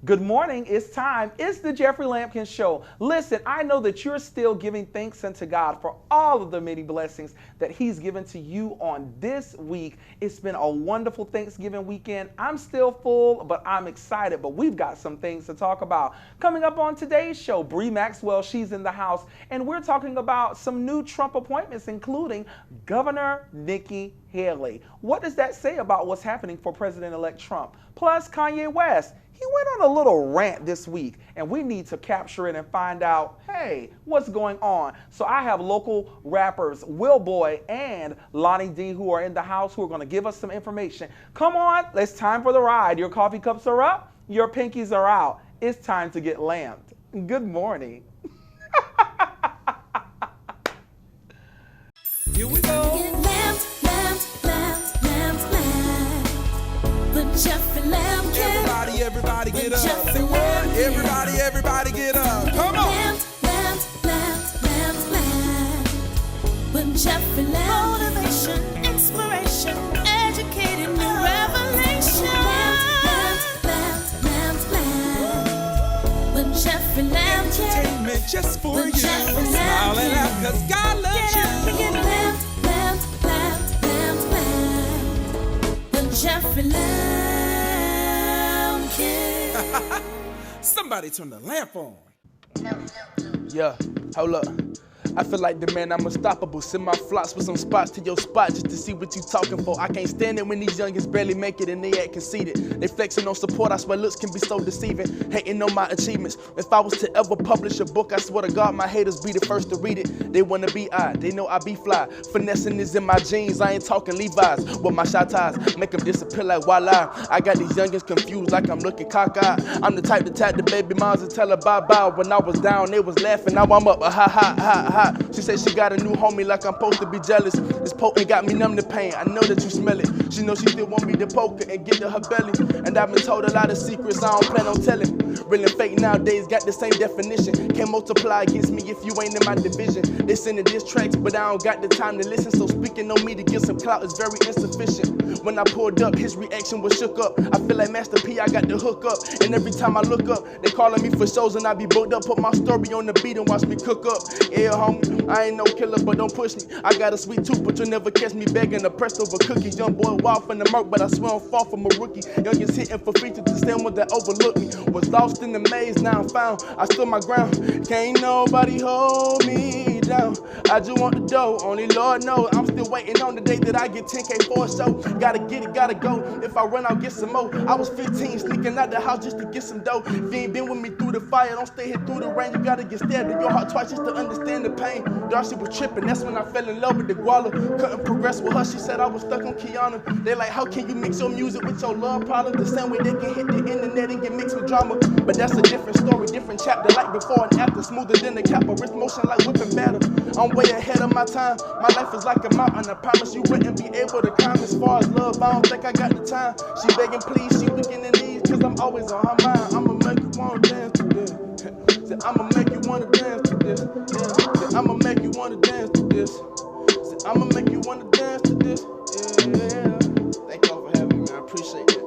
Good morning. It's time. It's the Jeffrey Lampkin Show. Listen, I know that you're still giving thanks unto God for all of the many blessings that He's given to you on this week. It's been a wonderful Thanksgiving weekend. I'm still full, but I'm excited. But we've got some things to talk about. Coming up on today's show, Maxwell, she's in the house, and we're talking about some new Trump appointments, including Governor Nikki Haley. What does that say about what's happening for President-elect Trump? Plus, Kanye West. He went on a little rant this week, and we need to capture it and find out, hey, what's going on? So I have local rappers Will Boy and Lonnie D who are in the house who are going to give us some information. Come on, it's time for the ride. Your coffee cups are up, your pinkies are out. It's time to get lamped. Good morning. Here we go. Jeffrey Lampkin. Everybody get up. Say what? Everybody get up. Come on. With Jeffrey Lampkin. Motivation, inspiration, educating new revelation. With Jeffrey Lampkin. Entertainment just for you. Smiling out because God loves you. Get lamp. With Jeffrey Lampkin. Somebody turn the lamp on. Yeah, hold up. I feel like the man, I'm unstoppable. Send my flops with some spots to your spot just to see what you talking for. I can't stand it when these youngins barely make it and they act conceited. They flexing on support, I swear looks can be so deceiving. Hating on my achievements. If I was to ever publish a book, I swear to God, my haters be the first to read it. They wanna be I, they know I be fly. Finessing is in my jeans, I ain't talking Levi's. With my shot ties, make them disappear like voila. I got these youngins confused like I'm looking cockeyed. I'm the type to tap the baby moms and tell her bye-bye. When I was down, they was laughing, now I'm up, ha. She said she got a new homie like I'm supposed to be jealous. This potent got me numb to pain, I know that you smell it. She know she still want me to poke her and get to her belly. And I've been told a lot of secrets I don't plan on telling. Real and fake nowadays got the same definition. Can't multiply against me if you ain't in my division. They sending diss tracks, but I don't got the time to listen. So speaking on me to get some clout is very insufficient. When I pulled up, his reaction was shook up. I feel like Master P, I got the hook up. And every time I look up, they calling me for shows and I be booked up. Put my story on the beat and watch me cook up. Yeah, homie, I ain't no killer, but don't push me. I got a sweet tooth, but you'll never catch me begging the press over cookies. Young boy wild from the murk, but I swear I'm far from a rookie. Youngest hitting for features to stand with that overlook me. Was lost in the maze, now I'm found. I stood my ground. Can't nobody hold me down. I just want the dough, only Lord knows. I'm still waiting on the day that I get 10K for a show. Gotta get it, gotta go. If I run, I'll get some more. I was 15, sneaking out the house just to get some dough. If you ain't been with me through the fire, don't stay here through the rain. You gotta get stabbed in your heart twice just to understand the pain. Darcy was tripping, that's when I fell in love with the guala. Couldn't progress with her, she said I was stuck on Kiana. They like, how can you mix your music with your love problem? The same way they can hit the internet and get mixed with drama. But that's a different story, different chapter, like before and after. Smoother than the cap, but wrist motion like whipping batter. I'm way ahead of my time, my life is like a mountain. I promise you wouldn't be able to climb. As far as love, I don't think I got the time. She begging please, she weak in the knees, cause I'm always on her mind. I'ma make you wanna dance to this. Say, I'ma make you wanna dance to this. Yeah. Say, I'ma make you wanna dance to this. Say, I'ma make you wanna dance to this. Yeah. Thank y'all for having me, man. I appreciate that.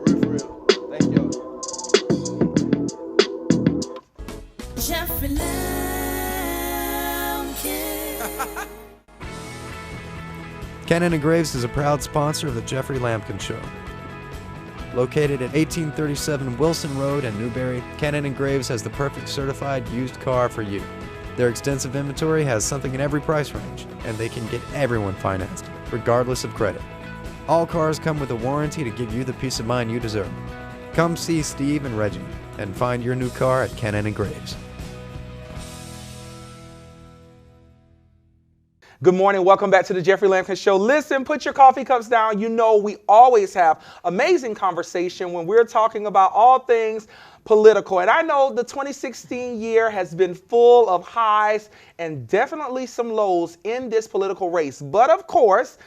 For real. Thank y'all. Jeffrey Lampkin. Cannon & Graves is a proud sponsor of the Jeffrey Lampkin Show. Located at 1837 Wilson Road in Newberry, Cannon & Graves has the perfect certified used car for you. Their extensive inventory has something in every price range, and they can get everyone financed, regardless of credit. All cars come with a warranty to give you the peace of mind you deserve. Come see Steve and Reggie and find your new car at Cannon & Graves. Good morning. Welcome back to the Jeffrey Lampkin Show. Listen, put your coffee cups down. You know we always have amazing conversation when we're talking about all things political. And I know the 2016 year has been full of highs and definitely some lows in this political race. But of course,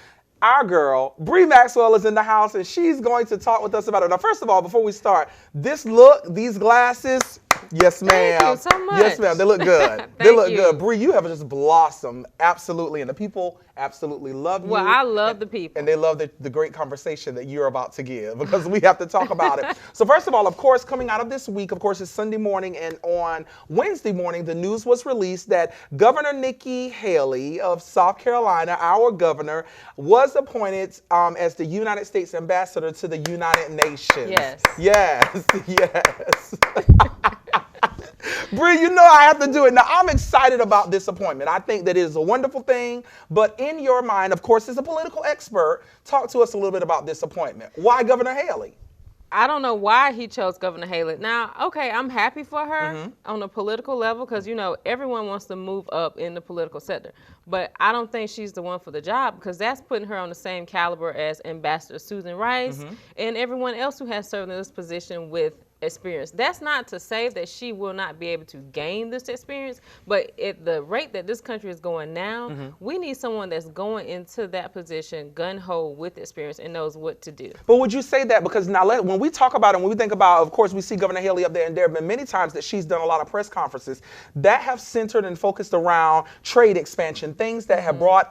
our girl, Maxwell, is in the house and she's going to talk with us about it. Now, first of all, before we start, this look, these glasses, Yes, ma'am. Thank you so much. Yes, ma'am. They look good. They Thank look you. good. Bree, you have just blossomed, absolutely, and the people absolutely love you. Well, I love the people. And they love the great conversation that you're about to give, because we have to talk about it. So first of all, of course, coming out of this week, of course, it's Sunday morning, and on Wednesday morning, the news was released that Governor Nikki Haley of South Carolina, our governor, was appointed as the United States ambassador to the United Nations. Yes. Yes, yes. Bree, you know I have to do it. Now, I'm excited about this appointment. I think that it is a wonderful thing. But in your mind, of course, as a political expert, talk to us a little bit about this appointment. Why Governor Haley? I don't know why he chose Governor Haley. Now, okay, I'm happy for her on a political level because, you know, everyone wants to move up in the political sector. But I don't think she's the one for the job because that's putting her on the same caliber as Ambassador Susan Rice and everyone else who has served in this position with experience. That's not to say that she will not be able to gain this experience, but at the rate that this country is going now, we need someone that's going into that position gun-ho with experience and knows what to do. But would you say that, because now when we talk about it, when we think about, of course, we see Governor Haley up there, and there have been many times that she's done a lot of press conferences that have centered and focused around trade expansion, things that have brought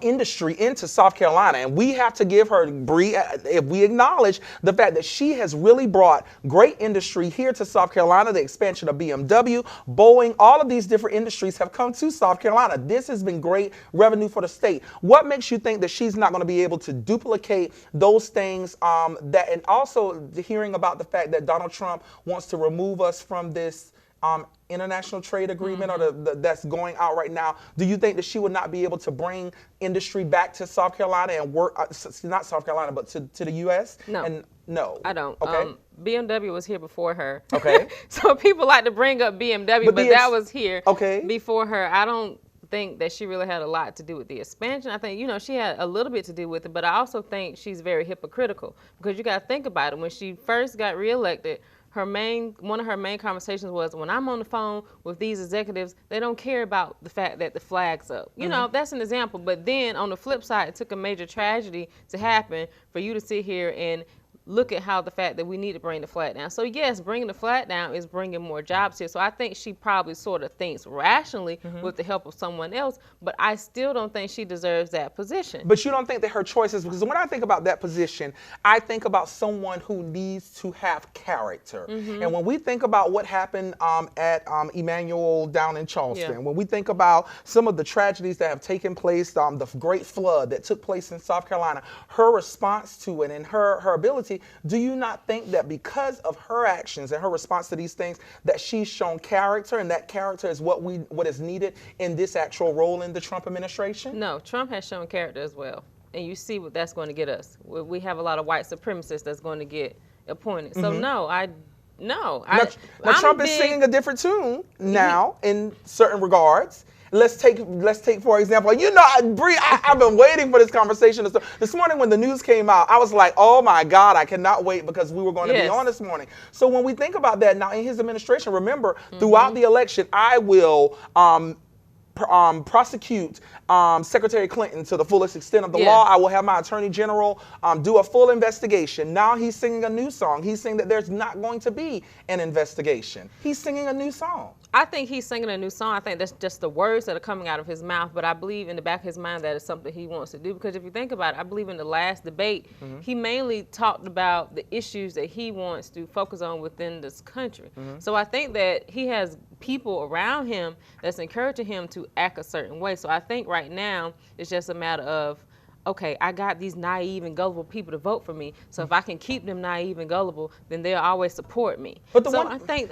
industry into South Carolina. And we have to give her, Bree, if we acknowledge the fact that she has really brought great industry here to South Carolina, the expansion of BMW, Boeing, all of these different industries have come to South Carolina. This has been great revenue for the state. What makes you think that she's not going to be able to duplicate those things and also hearing about the fact that Donald Trump wants to remove us from this international trade agreement or that's going out right now? Do you think that she would not be able to bring industry back to South Carolina and work, not South Carolina, but to the U.S.? No. No. I don't. Okay. BMW was here before her. Okay. So people like to bring up BMW, but that was here before her. I don't think that she really had a lot to do with the expansion. I think, you know, she had a little bit to do with it, but I also think she's very hypocritical because you got to think about it. When she first got reelected, one of her main conversations was, when I'm on the phone with these executives, they don't care about the fact that the flag's up. You know, that's an example. But then on the flip side, it took a major tragedy to happen for you to sit here and look at how the fact that we need to bring the flag down. So yes, bringing the flag down is bringing more jobs here. So I think she probably sort of thinks rationally with the help of someone else, but I still don't think she deserves that position. But you don't think that her choices, because when I think about that position, I think about someone who needs to have character. And when we think about what happened at Emmanuel down in Charleston, when we think about some of the tragedies that have taken place, the great flood that took place in South Carolina, her response to it and her ability, do you not think that because of her actions and her response to these things that she's shown character, and that character is what is needed in this actual role in the Trump administration? No, Trump has shown character as well. And you see what that's going to get us. We have a lot of white supremacists that's going to get appointed. So no. Now Trump is singing a different tune now in certain regards. Let's take for example, you know, Bree, I've been waiting for this conversation. This morning when the news came out, I was like, oh my God, I cannot wait, because we were going to be on this morning. So when we think about that now in his administration, remember, throughout the election, I will prosecute Secretary Clinton to the fullest extent of the law. I will have my Attorney General do a full investigation. Now he's singing a new song. He's saying that there's not going to be an investigation. He's singing a new song. I think he's singing a new song. I think that's just the words that are coming out of his mouth, but I believe in the back of his mind that is something he wants to do, because if you think about it, I believe in the last debate, he mainly talked about the issues that he wants to focus on within this country. So I think that he has people around him that's encouraging him to act a certain way. So I think right now it's just a matter of, okay, I got these naive and gullible people to vote for me. So if I can keep them naive and gullible, then they'll always support me. But I think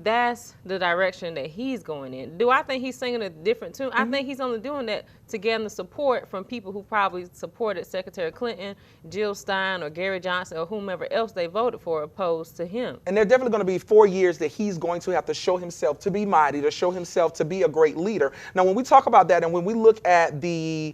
that's the direction that he's going in. Do I think he's singing a different tune? I think he's only doing that to gain the support from people who probably supported Secretary Clinton, Jill Stein, or Gary Johnson, or whomever else they voted for opposed to him. And there are definitely going to be 4 years that he's going to have to show himself to be mighty, to show himself to be a great leader. Now, when we talk about that, and when we look at the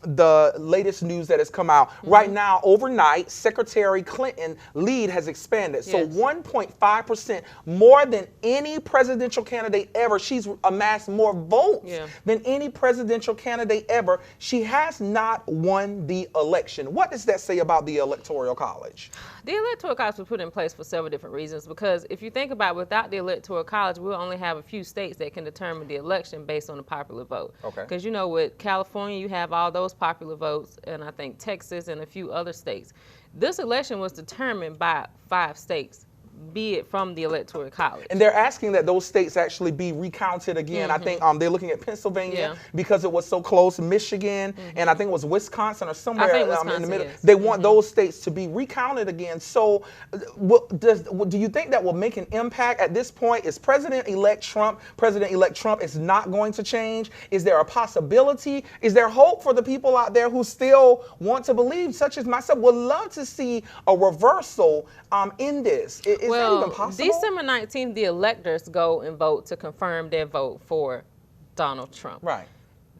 the latest news that has come out. Right now, overnight, Secretary Clinton lead has expanded. So 1.5% more than any presidential candidate ever. She's amassed more votes than any presidential candidate ever. She has not won the election. What does that say about the Electoral College? The Electoral College was put in place for several different reasons, because if you think about it, without the Electoral College, we'll only have a few states that can determine the election based on the popular vote. Okay. Because you know, with California, you have all those popular votes, and I think Texas and a few other states. This election was determined by 5 states, be it from the Electoral College. And they're asking that those states actually be recounted again. I think they're looking at Pennsylvania because it was so close, Michigan, and I think it was Wisconsin or somewhere in the middle. They want those states to be recounted again. So do you think that will make an impact at this point? Is President-elect Trump is not going to change? Is there a possibility? Is there hope for the people out there who still want to believe, such as myself, would love to see a reversal in this? Is that even possible? December 19th, the electors go and vote to confirm their vote for Donald Trump. Right.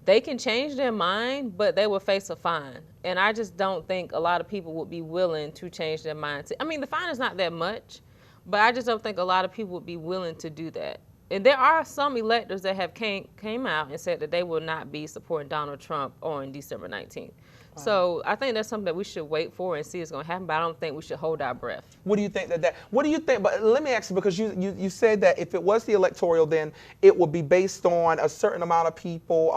They can change their mind, but they will face a fine. And I just don't think a lot of people would be willing to change their mind. I mean, the fine is not that much, but I just don't think a lot of people would be willing to do that. And there are some electors that have came out and said that they will not be supporting Donald Trump on December 19th. So I think that's something that we should wait for and see is going to happen, but I don't think we should hold our breath. What do you think what do you think, but let me ask you, because you said that if it was the electoral, then it would be based on a certain amount of people,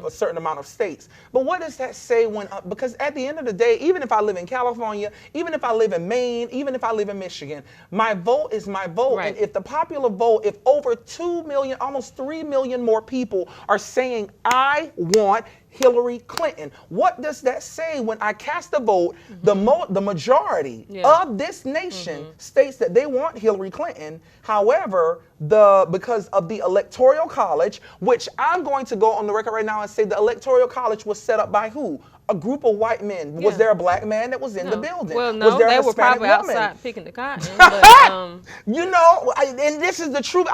a certain amount of states. But what does that say when, because at the end of the day, even if I live in California, even if I live in Maine, even if I live in Michigan, my vote is my vote. Right. And if the popular vote, if over 2 million, almost 3 million more people are saying, I want Hillary Clinton. What does that say when I cast a vote? The majority of this nation states that they want Hillary Clinton. However, because of the Electoral College, which I'm going to go on the record right now and say the Electoral College was set up by who? A group of white men. Was there a black man that was in the building? Well, no, was there they a were Hispanic probably woman? outside picking the cotton. But, you know, and this is the truth.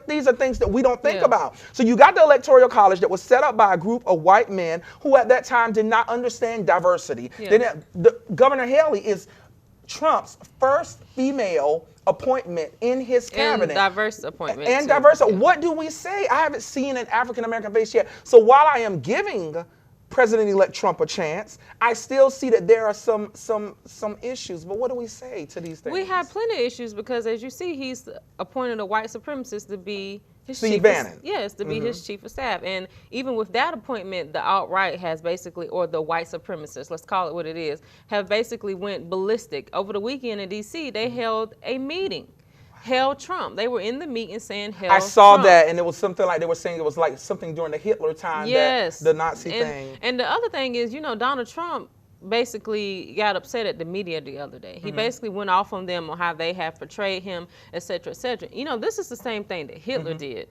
These are things that we don't think about. So you got the Electoral College that was set up by a group of white men who at that time did not understand diversity. Governor Haley is Trump's first female appointment in his cabinet. And diverse appointment. And diverse. What do we say? I haven't seen an African-American face yet. So while I am giving President-elect Trump a chance, I still see that there are some issues. But what do we say to these things? We have plenty of issues because, as you see, he's appointed a white supremacist to be his Steve Bannon. Yes, to be his chief of staff. And even with that appointment, the alt-right has basically, or the white supremacists, let's call it what it is, have basically went ballistic. Over the weekend in D.C., they held a meeting. Hail Trump. They were in the meeting saying hail Trump. I saw that, and it was something like they were saying it was like something during the Hitler time, that the Nazi thing. And the other thing is, you know, Donald Trump basically got upset at the media the other day. He basically went off on them on how they have portrayed him, et cetera, et cetera. You know, this is the same thing that Hitler did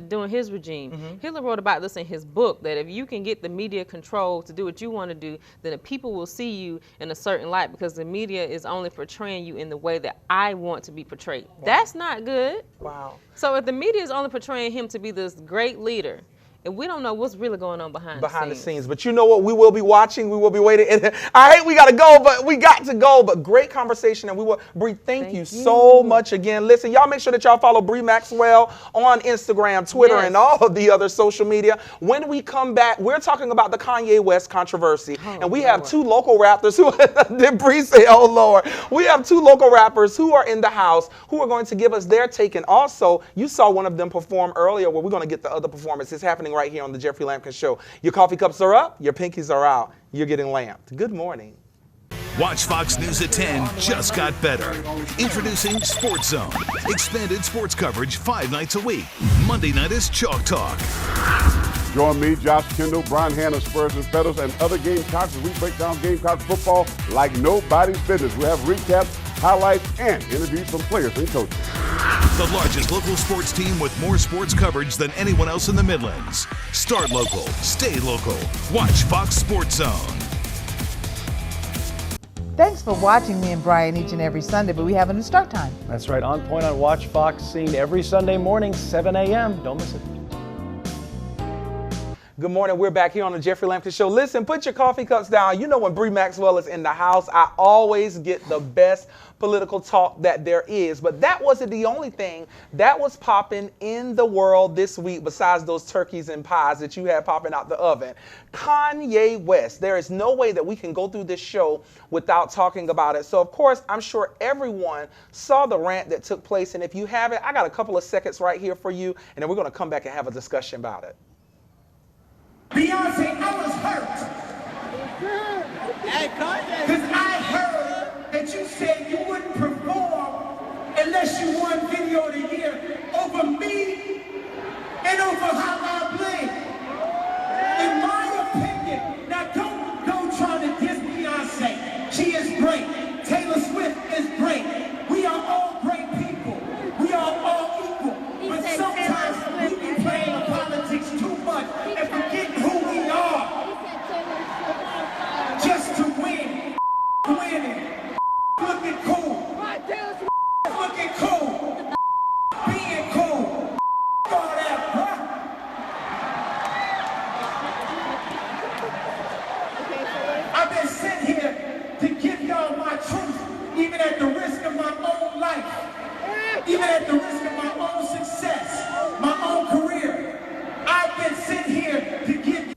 during his regime. Hitler wrote about this in his book, that if you can get the media control to do what you want to do, then the people will see you in a certain light because the media is only portraying you in the way that I want to be portrayed. Wow. That's not good. Wow. So if the media is only portraying him to be this great leader, and we don't know what's really going on behind the scenes. But you know what? We will be watching. We will be waiting. And I hate we got to go, but we got to go. But great conversation. And we will, Bree, thank you so much again. Listen, y'all make sure that y'all follow Bree Maxwell on Instagram, Twitter, and all of the other social media. When we come back, we're talking about the Kanye West controversy. And we have 2 local rappers who, did Bree say, oh Lord? We have 2 local rappers who are in the house who are going to give us their take. And also, you saw one of them perform earlier, where we're going to get the other performance. It's happening right here on the Jeffrey Lampkin Show. Your coffee cups are up, your pinkies are out. You're getting lamped. Good morning. Watch Fox News at 10 just got better. Introducing Sports Zone. Expanded sports coverage 5 nights a week. Monday night is Chalk Talk. Join me, Josh Kendall, Brian Hanna, Spurs and Feathers, and other Gamecocks as we break down Gamecock football like nobody's business. We have recaps, highlights, and interviews from players and coaches. The largest local sports team with more sports coverage than anyone else in the Midlands. Start local, stay local. Watch Fox Sports Zone. Thanks for watching me and Brian each and every Sunday, but we have a new start time. That's right, On Point on Watch Fox, seen every Sunday morning, 7 a.m. Don't miss it. Good morning. We're back here on the Jeffrey Lampkin Show. Listen, put your coffee cups down. You know when Bree Maxwell is in the house, I always get the best political talk that there is. But that wasn't the only thing that was popping in the world this week besides those turkeys and pies that you had popping out the oven. Kanye West. There is no way that we can go through this show without talking about it. So, of course, I'm sure everyone saw the rant that took place. And if you haven't, I got a couple of seconds right here for you. And then we're going to come back and have a discussion about it. Beyonce, I was hurt. Because I heard that you said you wouldn't perform unless you won Video of the Year over me and over How I Bling. In my opinion, now don't go trying to diss Beyonce. She is great. Taylor Swift is great. We are all great people. We are all equal. But sometimes we be playing the politics too much and forget who we are. Just to win. Winning. Looking cool. Looking cool. Being cool. All that, bruh. I've been sent here to give y'all my truth, even at the risk of my own life, even at the risk of my own success, my own career. I've been sent here to give.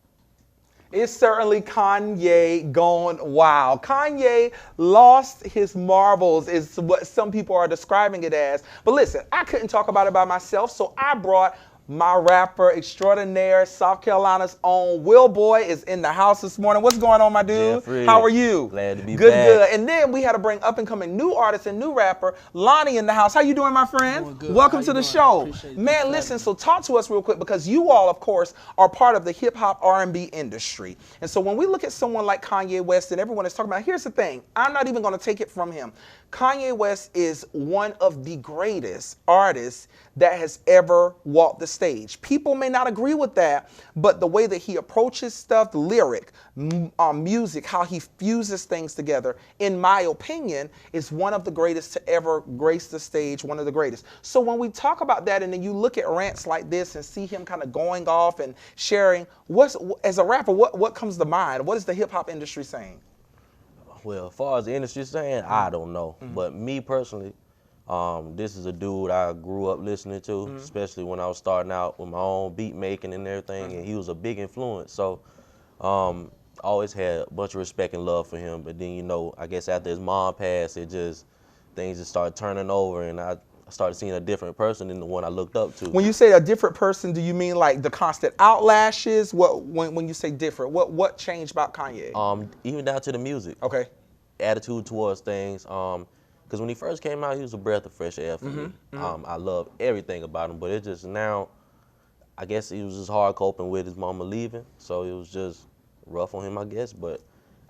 It's certainly Kanye gone wild. Kanye lost his marbles is what some people are describing it as. But listen, I couldn't talk about it by myself, so I brought my rapper extraordinaire, South Carolina's own Will Boy is in the house this morning. What's going on, my dude? Jeffrey, how are you? Glad to be good, back. Good. And then we had to bring up-and-coming new artist and new rapper, Lonnie, in the house. How you doing, my friend? Welcome to the show. Man, listen, so talk to us real quick because you all, of course, are part of the hip-hop R&B industry. And so when we look at someone like Kanye West and everyone is talking about, here's the thing. I'm not even going to take it from him. Kanye West is one of the greatest artists that has ever walked the stage. People may not agree with that, but the way that he approaches stuff, lyric, music, how he fuses things together, in my opinion, is one of the greatest to ever grace the stage, one of the greatest. So when we talk about that and then you look at rants like this and see him kind of going off and sharing, as a rapper, what comes to mind? What is the hip-hop industry saying? Well, as far as the industry saying, I don't know. But me personally, this is a dude I grew up listening to, especially when I was starting out with my own beat making and everything, and he was a big influence. So I always had a bunch of respect and love for him. But then, you know, I guess after his mom passed, things just started turning over, and I started seeing a different person than the one I looked up to. When you say a different person, do you mean like the constant outlashes? When you say different, what changed about Kanye? Even down to the music. Okay. Attitude towards things. Because when he first came out, he was a breath of fresh air for me. I love everything about him, but it just now, I guess he was just hard coping with his mama leaving, so it was just rough on him, I guess. But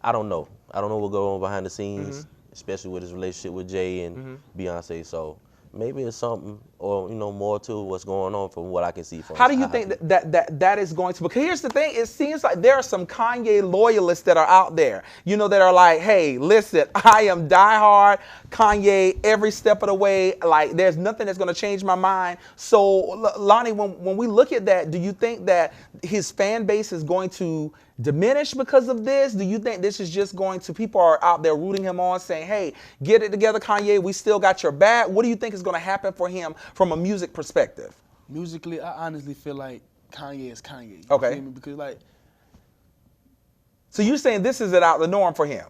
I don't know. I don't know what goes on behind the scenes, especially with his relationship with Jay and Beyonce. So maybe it's something, or more to what's going on from what I can see from. How do you think that is going to? Because here's the thing: it seems like there are some Kanye loyalists that are out there, that are like, "Hey, listen, I am diehard Kanye every step of the way. Like, there's nothing that's going to change my mind." So, Lonnie, when we look at that, do you think that his fan base is going to diminish because of this? Do you think this is just going to, people are out there rooting him on, saying, "Hey, get it together, Kanye, we still got your back"? What do you think is going to happen for him from a music perspective? Musically, I honestly feel like Kanye is Kanye. Okay. Feel me? Because so you're saying this is out the norm for him?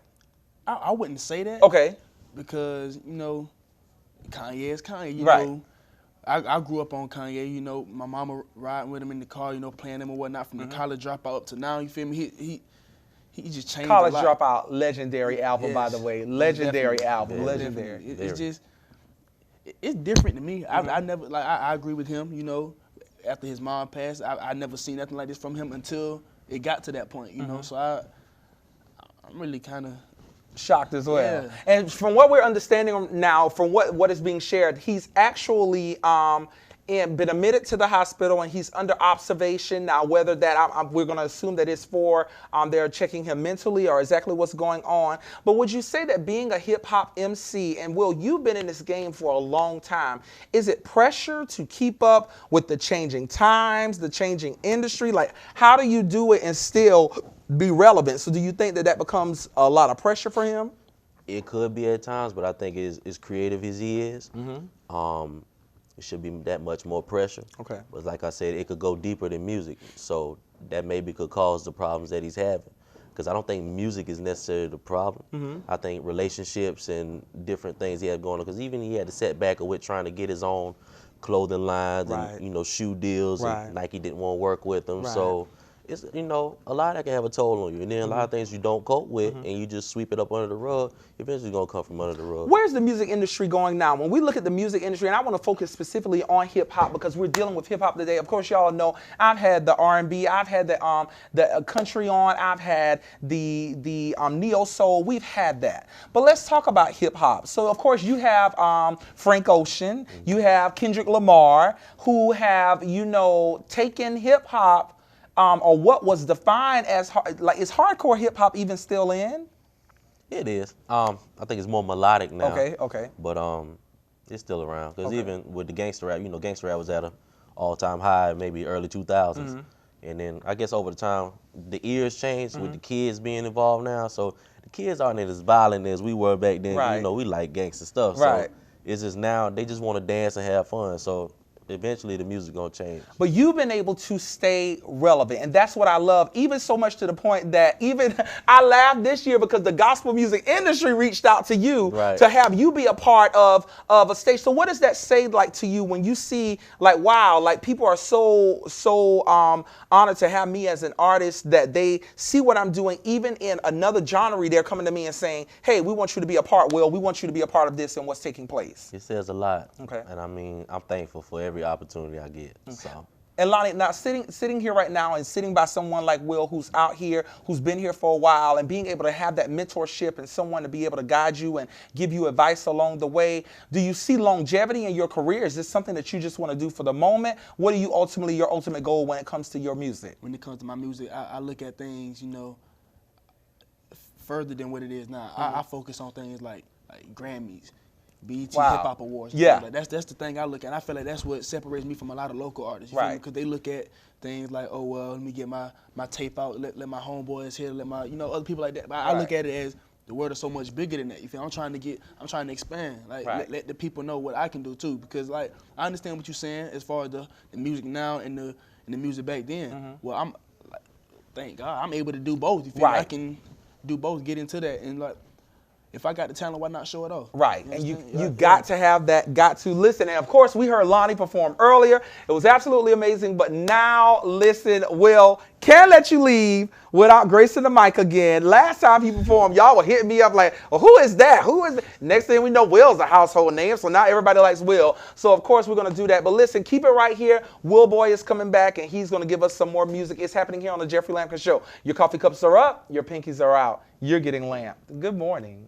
I wouldn't say that. Okay. Because, Kanye is Kanye. Right. I grew up on Kanye, my mama riding with him in the car, playing him and whatnot from the college dropout up to now, you feel me? He just changed College a lot. Dropout, legendary album, by the way. Legendary album, legendary. It's just, it's different to me. I never, I agree with him, after his mom passed, I never seen nothing like this from him until it got to that point, so I'm really kind of shocked as well. Yeah. And from what we're understanding now, from what is being shared, he's actually and been admitted to the hospital, and he's under observation now. Whether that we're going to assume that it's for they're checking him mentally or exactly what's going on. But would you say that being a hip hop MC, and Will, you've been in this game for a long time, is it pressure to keep up with the changing times, the changing industry? Like, how do you do it and still be relevant? So do you think that that becomes a lot of pressure for him? It could be at times, but I think as creative as he is, it should be that much more pressure. Okay. But like I said, it could go deeper than music. So that maybe could cause the problems that he's having. Because I don't think music is necessarily the problem. I think relationships and different things he had going on. Because even he had a setback with trying to get his own clothing lines and, you know, shoe deals. And Nike didn't want to work with him. So it's, you know, a lot that can have a toll on you. And then a lot of things you don't cope with and you just sweep it up under the rug, eventually gonna come from under the rug. Where's the music industry going now? When we look at the music industry, and I want to focus specifically on hip hop because we're dealing with hip hop today. Of course, y'all know I've had the R&B, I've had the country on, I've had the neo soul. We've had that. But let's talk about hip hop. So of course you have Frank Ocean, you have Kendrick Lamar, who have, you know, taken hip hop. Or what was defined as, like, is hardcore hip hop even still in? It is. I think it's more melodic now. Okay. But it's still around. Because even with the gangster rap, you know, gangster rap was at an all-time high, maybe early 2000s. And then I guess over the time, the ears changed with the kids being involved now. So the kids aren't as violent as we were back then. You know, we like gangster stuff. So it's just now, they just want to dance and have fun. So eventually the music gonna change. But you've been able to stay relevant, and that's what I love, even so much to the point that even I laughed this year because the gospel music industry reached out to you to have you be a part of a stage. So what does that say like to you when you see, like, wow, like people are so honored to have me as an artist, that they see what I'm doing even in another genre? They're coming to me and saying, hey, we want you to be a part, Will, we want you to be a part of this and what's taking place. It says a lot. Okay. And I mean, I'm thankful for every opportunity I get. So. And Lonnie, now sitting here right now and sitting by someone like Will, who's out here, who's been here for a while, and being able to have that mentorship and someone to be able to guide you and give you advice along the way, do you see longevity in your career? Is this something that you just want to do for the moment? What are you your ultimate goal when it comes to your music? When it comes to my music, I look at things, you know, further than what it is now. I focus on things like Grammys, BET Hip Hop Awards. Like that's the thing I look at. I feel like that's what separates me from a lot of local artists. Because they look at things like, oh well, let me get my tape out, let my homeboys hear, let my, you know, other people like that. But I look at it as the world is so much bigger than that. You feel? I'm trying to expand. Like let the people know what I can do too. Because like I understand what you're saying as far as the music now and the music back then. Well, I'm like, thank God I'm able to do both. You feel? I can do both, get into that, and like, if I got the talent, why not show it off? Right, you know, and you got to have that, got to listen. And of course, we heard Lonnie perform earlier. It was absolutely amazing. But now, listen, Will, can't let you leave without gracing the mic again. Last time he performed, y'all were hitting me up like, well, who is that? Who is that? Next thing we know, Will's a household name. So now everybody likes Will. So of course, we're going to do that. But listen, keep it right here. Will Boy is coming back, and he's going to give us some more music. It's happening here on the Jeffrey Lampkin Show. Your coffee cups are up. Your pinkies are out. You're getting lamped. Good morning.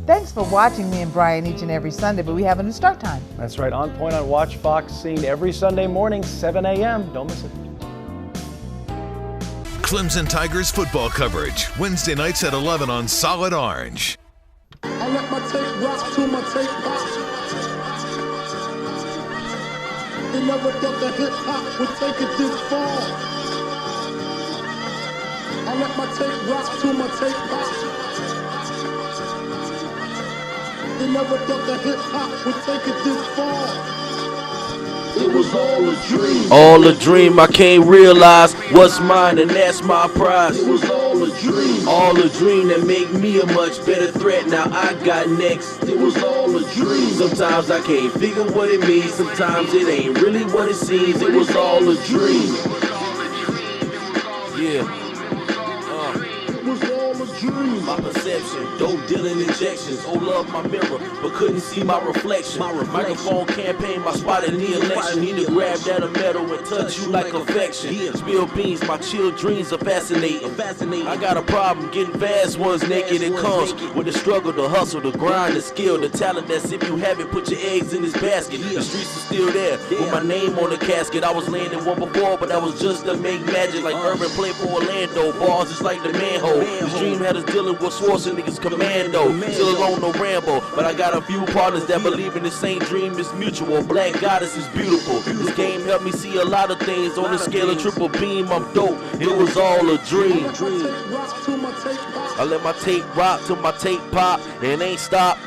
Thanks for watching me and Brian each and every Sunday, but we have a new start time. That's right, On Point on Watch Fox, seen every Sunday morning, 7 a.m. Don't miss it. Clemson Tigers football coverage, Wednesday nights at 11 on Solid Orange. I let my tape rock till my tape pop. They never thought that hip-hop would take it this far. I let my tape rock till my tape pop. They never thought that hip-hop would take it this far. It was all a dream. All a dream, I can't realize what's mine, and that's my prize. It was all a dream. All a dream that make me a much better threat. Now I got next. It was all a dream. Sometimes I can't figure what it means. Sometimes it ain't really what it seems. It was all a dream. It was all a dream. my perception. Dope dealing injections. Oh, love my mirror, but couldn't see my reflection. Microphone campaign, my spot in the election. Need to grab that a medal and touch you like affection. Spill beans, my chill dreams are fascinating. I got a problem getting fast ones naked. It comes with the struggle, the hustle, the grind, the skill, the talent that's if you have it, put your eggs in this basket. The streets are still there with my name on the casket. I was laying in one before, but that was just to make magic. Like Urban played for Orlando. Bars just like the manhole. This dream had us dealing with Schwarzenegger's commando. Still alone, no Rambo, but I got a few partners that believe in the same dream is mutual. Black goddess is beautiful. This game helped me see a lot of things on the scale of triple beam. I'm dope. It was all a dream. I let my tape rock till my tape pop and ain't stop.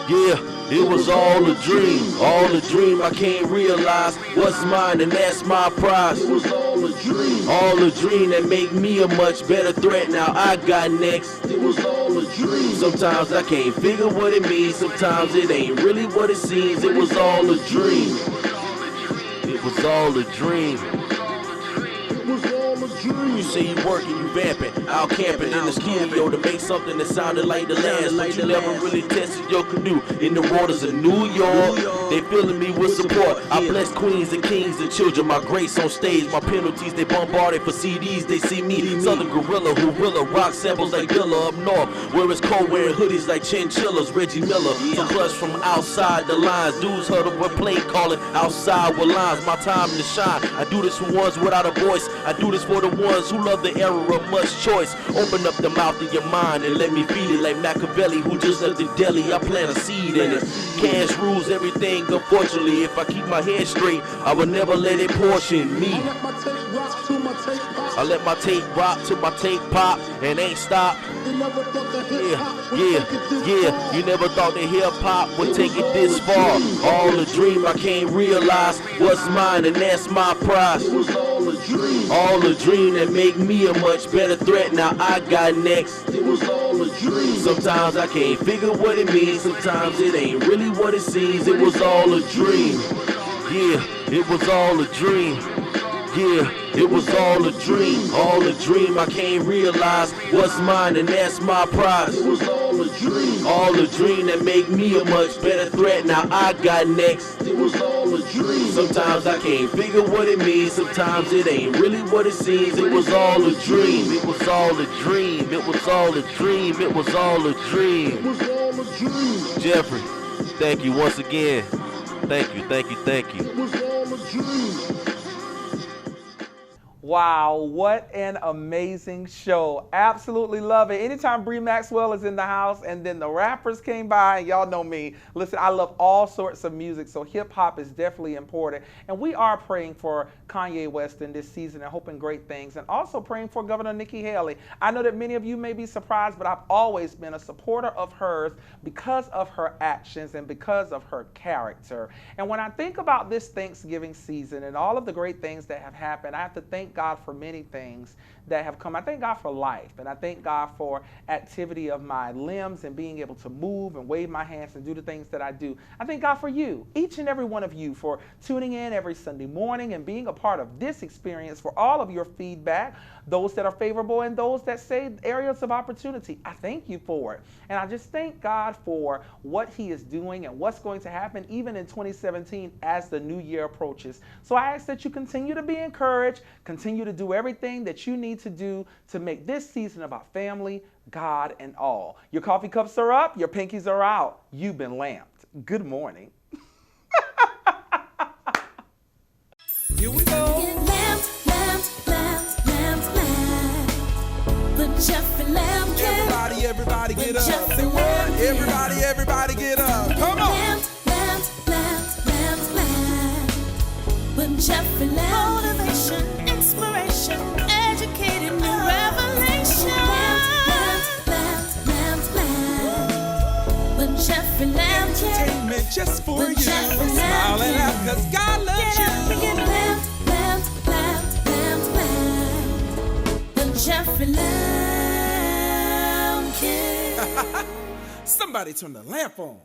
Yeah, it was all a dream. All a dream, I can't realize what's mine and that's my prize. It was all a dream. All a dream that make me a much better threat. Now I got next. It was all a dream. Sometimes I can't figure what it means. Sometimes it ain't really what it seems. It was all a dream. It was all a dream. You say you working, you vamping, out camping in the studio to make something that sounded like the last, but you never really tested your canoe in the waters of New York. They filling me with support. I bless queens and kings and children. My grace on stage, my penalties they bombarded for CDs. They see me, Southern Gorilla, who will rock samples like Dilla up north, where it's cold wearing hoodies like chinchillas. Reggie Miller, some clutch from outside the lines. Dudes heard of what play calling outside with lines. My time to shine. I do this for ones without a voice. I do this for the ones who love the era of much choice. Open up the mouth of your mind and let me feed it like Machiavelli, who just left the deli. I plant a seed in it. Cash rules everything, unfortunately. If I keep my head straight, I will never let it portion me. I let my tape rock till my tape pop and ain't stop. Yeah. You never thought that hip hop would take it this far. All a dream, I can't realize what's mine and that's my prize. It was all a dream. All a dream that make me a much better threat. Now I got next. It was all a dream. Sometimes I can't figure what it means. Sometimes it ain't really what it seems. It was all a dream. Yeah, it was all a dream. Yeah, it was all a dream. All a dream, I can't realize what's mine and that's my prize. It was all a dream. All a dream that make me a much better threat. Now I got next. It was all a dream. Sometimes I can't figure what it means. Sometimes it ain't really what it seems. It was all a dream. It was all a dream. It was all a dream. It was all a dream. It was all a dream. Jeffrey, thank you once again. Thank you. It was all a dream. Wow, what an amazing show. Absolutely love it. Anytime Bree Maxwell is in the house and then the rappers came by, and y'all know me. Listen, I love all sorts of music, so hip hop is definitely important. And we are praying for Kanye West in this season and hoping great things, and also praying for Governor Nikki Haley. I know that many of you may be surprised, but I've always been a supporter of hers because of her actions and because of her character. And when I think about this Thanksgiving season and all of the great things that have happened, I have to thank God for many things that have come. I thank God for life, and I thank God for activity of my limbs and being able to move and wave my hands and do the things that I do. I thank God for you, each and every one of you, for tuning in every Sunday morning and being a part of this experience, for all of your feedback, those that are favorable and those that say areas of opportunity. I thank you for it. And I just thank God for what he is doing and what's going to happen even in 2017 as the new year approaches. So I ask that you continue to be encouraged, continue to do everything that you need to do to make this season about family, God, and all. Your coffee cups are up, your pinkies are out. You've been lamped. Good morning. Here we go. Everybody get up. Say what? Everybody get up. Come on. With Jeffrey Lamp. Motivation, inspiration, educated new revelation. With Jeffrey Lamp. Entertainment just for you. Smile and laugh 'cause God loves you. Get up and get lamp. With Jeffrey Lamp. Somebody turn the lamp on.